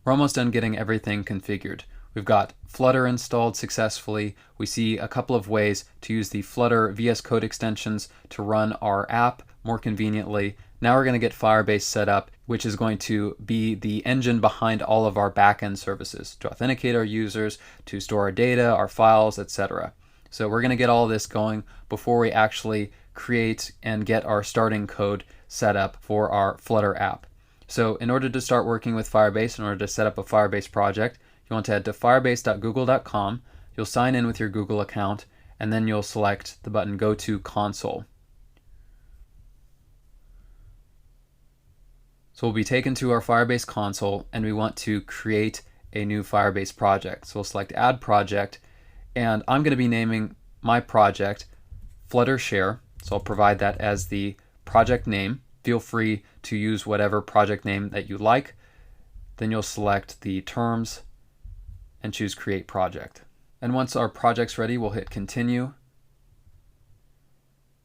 We're almost done getting everything configured. We've got Flutter installed successfully. We see a couple of ways to use the Flutter VS Code extensions to run our app more conveniently. Now we're going to get Firebase set up, which is going to be the engine behind all of our backend services to authenticate our users, to store our data, our files, etc. So we're going to get all of this going before we actually create and get our starting code set up for our Flutter app. So in order to start working with Firebase, in order to set up a Firebase project, you want to head to firebase.google.com. You'll sign in with your Google account, and then you'll select the button Go to Console. So we'll be taken to our Firebase console, and we want to create a new Firebase project. So we'll select Add Project, and I'm going to be naming my project Flutter Share. So I'll provide that as the project name. Feel free to use whatever project name that you like. Then you'll select the terms and choose Create Project. And once our project's ready, we'll hit Continue.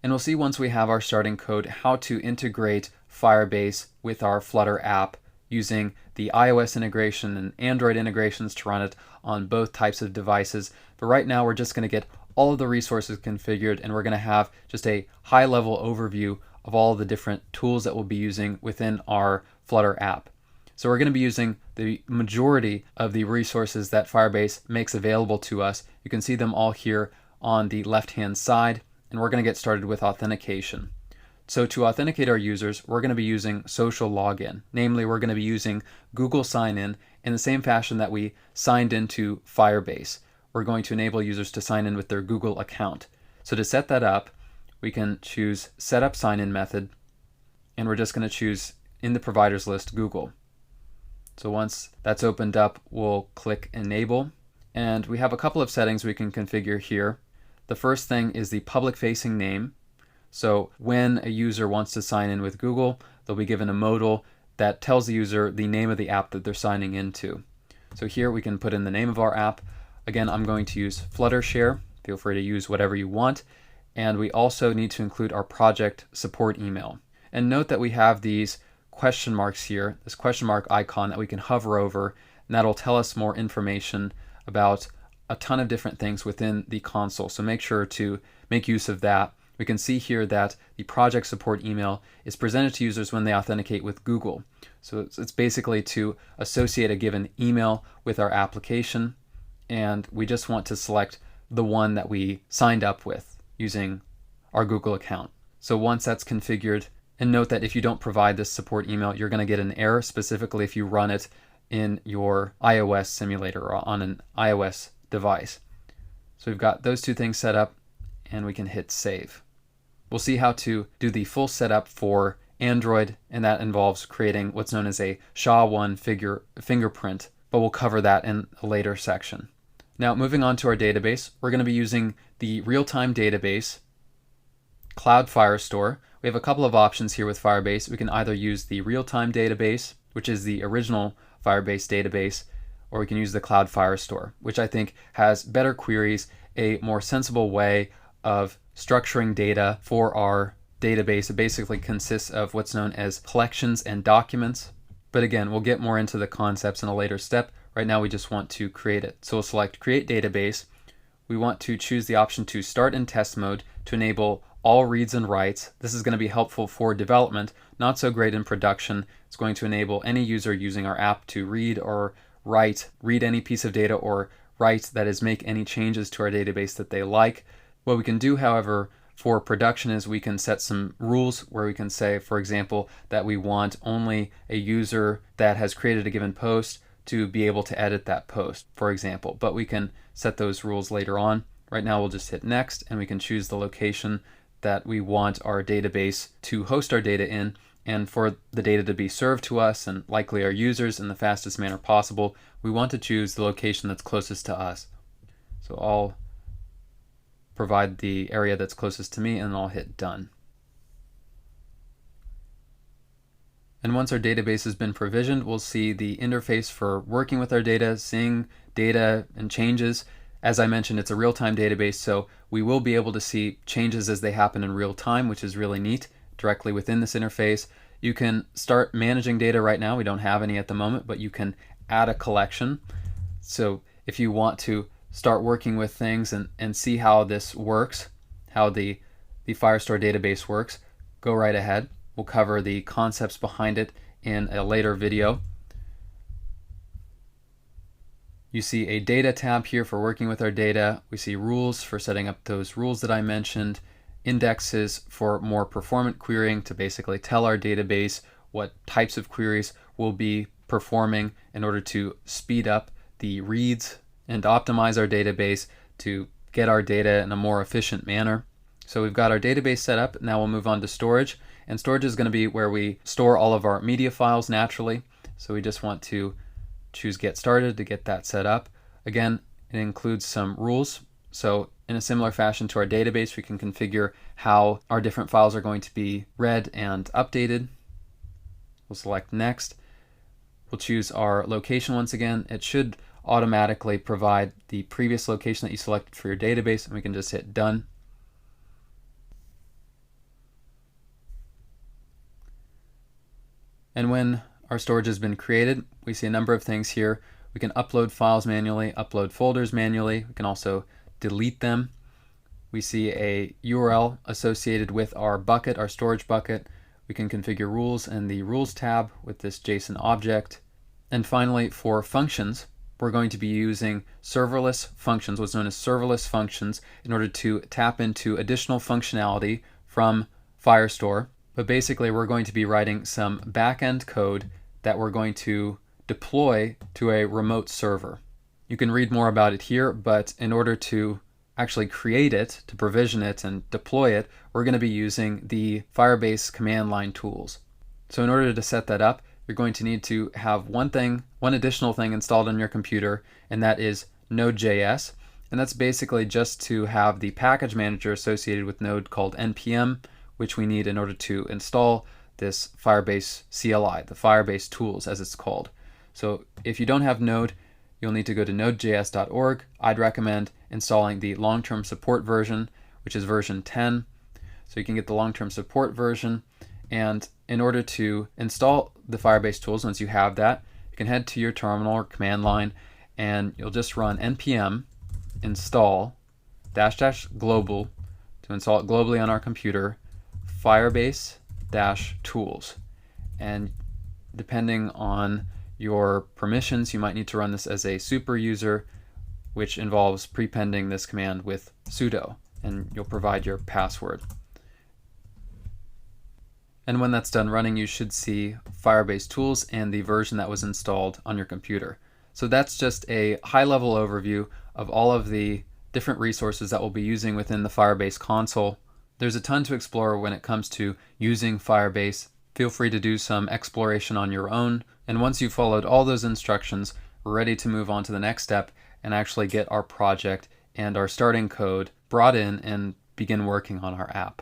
And we'll see once we have our starting code how to integrate Firebase with our Flutter app using the iOS integration and Android integrations to run it on both types of devices. But right now we're just going to get all of the resources configured, and we're going to have just a high-level overview of all of the different tools that we'll be using within our Flutter app. So we're going to be using the majority of the resources that Firebase makes available to us. You can see them all here on the left-hand side, and we're going to get started with authentication. So to authenticate our users, we're going to be using social login. Namely, we're going to be using Google sign-in the same fashion that we signed into Firebase. We're going to enable users to sign in with their Google account. So to set that up, we can choose Setup Sign-In Method, and we're just going to choose in the providers list Google. So once that's opened up, we'll click Enable, and we have a couple of settings we can configure here. The first thing is the public-facing name. So when a user wants to sign in with Google, they'll be given a modal that tells the user the name of the app that they're signing into. So here we can put in the name of our app. Again, I'm going to use Flutter Share. Feel free to use whatever you want. And we also need to include our project support email. And note that we have these question marks here, this question mark icon that we can hover over, and that'll tell us more information about a ton of different things within the console. So make sure to make use of that. We can see here that the project support email is presented to users when they authenticate with Google. So it's basically to associate a given email with our application, and we just want to select the one that we signed up with using our Google account. So once that's configured, and note that if you don't provide this support email, you're going to get an error, specifically if you run it in your iOS simulator or on an iOS device. So we've got those two things set up, and we can hit Save. We'll see how to do the full setup for Android, and that involves creating what's known as a SHA-1 fingerprint, but we'll cover that in a later section. Now, moving on to our database, we're going to be using the real-time database, Cloud Firestore. We have a couple of options here with Firebase. We can either use the real-time database, which is the original Firebase database, or we can use the Cloud Firestore, which I think has better queries, a more sensible way of structuring data for our database. It basically consists of what's known as collections and documents. But again, we'll get more into the concepts in a later step. Right now we just want to create it. So we'll select Create Database. We want to choose the option to Start in Test Mode to enable all reads and writes. This is going to be helpful for development, not so great in production. It's going to enable any user using our app to read or read any piece of data or write, that is, make any changes to our database that they like. What we can do, however, for production is we can set some rules where we can say, for example, that we want only a user that has created a given post to be able to edit that post, for example. But we can set those rules later on. Right now we'll just hit Next, and we can choose the location that we want our database to host our data in, and for the data to be served to us and likely our users in the fastest manner possible, we want to choose the location that's closest to us. So I'll provide the area that's closest to me, and I'll hit Done. And once our database has been provisioned, we'll see the interface for working with our data, seeing data and changes. As I mentioned, it's a real-time database, so we will be able to see changes as they happen in real time, which is really neat, directly within this interface. You can start managing data right now. We don't have any at the moment, but you can add a collection. So if you want to start working with things and see how this works, how the Firestore database works, go right ahead. We'll cover the concepts behind it in a later video. You see a data tab here for working with our data. We see rules for setting up those rules that I mentioned, indexes for more performant querying to basically tell our database what types of queries we'll be performing in order to speed up the reads and optimize our database to get our data in a more efficient manner. So we've got our database set up. Now we'll move on to storage. And storage is going to be where we store all of our media files naturally. So we just want to choose Get Started to get that set up. Again, it includes some rules. So in a similar fashion to our database, we can configure how our different files are going to be read and updated. We'll select Next. We'll choose our location once again. It should automatically provide the previous location that you selected for your database, and we can just hit Done. And when our storage has been created, we see a number of things here. We can upload files manually, upload folders manually. We can also delete them. We see a URL associated with our bucket, our storage bucket. We can configure rules in the Rules tab with this JSON object. And finally, for functions, we're going to be using serverless functions, what's known as serverless functions, in order to tap into additional functionality from Firestore. But basically, we're going to be writing some back-end code that we're going to deploy to a remote server. You can read more about it here, but in order to actually create it, to provision it and deploy it, we're going to be using the Firebase command line tools. So in order to set that up, you're going to need to have one additional thing installed on your computer, and that is Node.js. And that's basically just to have the package manager associated with Node called npm, which we need in order to install this Firebase CLI, the Firebase tools as it's called. So if you don't have Node, you'll need to go to nodejs.org. I'd recommend installing the long-term support version, which is version 10. So you can get the long-term support version. And in order to install the Firebase tools, once you have that, you can head to your terminal or command line, and you'll just run npm install -- global to install it globally on our computer, Firebase -tools. And depending on your permissions, you might need to run this as a super user, which involves prepending this command with sudo, and you'll provide your password. And when that's done running, you should see Firebase tools and the version that was installed on your computer. So that's just a high-level overview of all of the different resources that we'll be using within the Firebase console. There's a ton to explore when it comes to using Firebase. Feel free to do some exploration on your own. And once you've followed all those instructions, we're ready to move on to the next step and actually get our project and our starting code brought in and begin working on our app.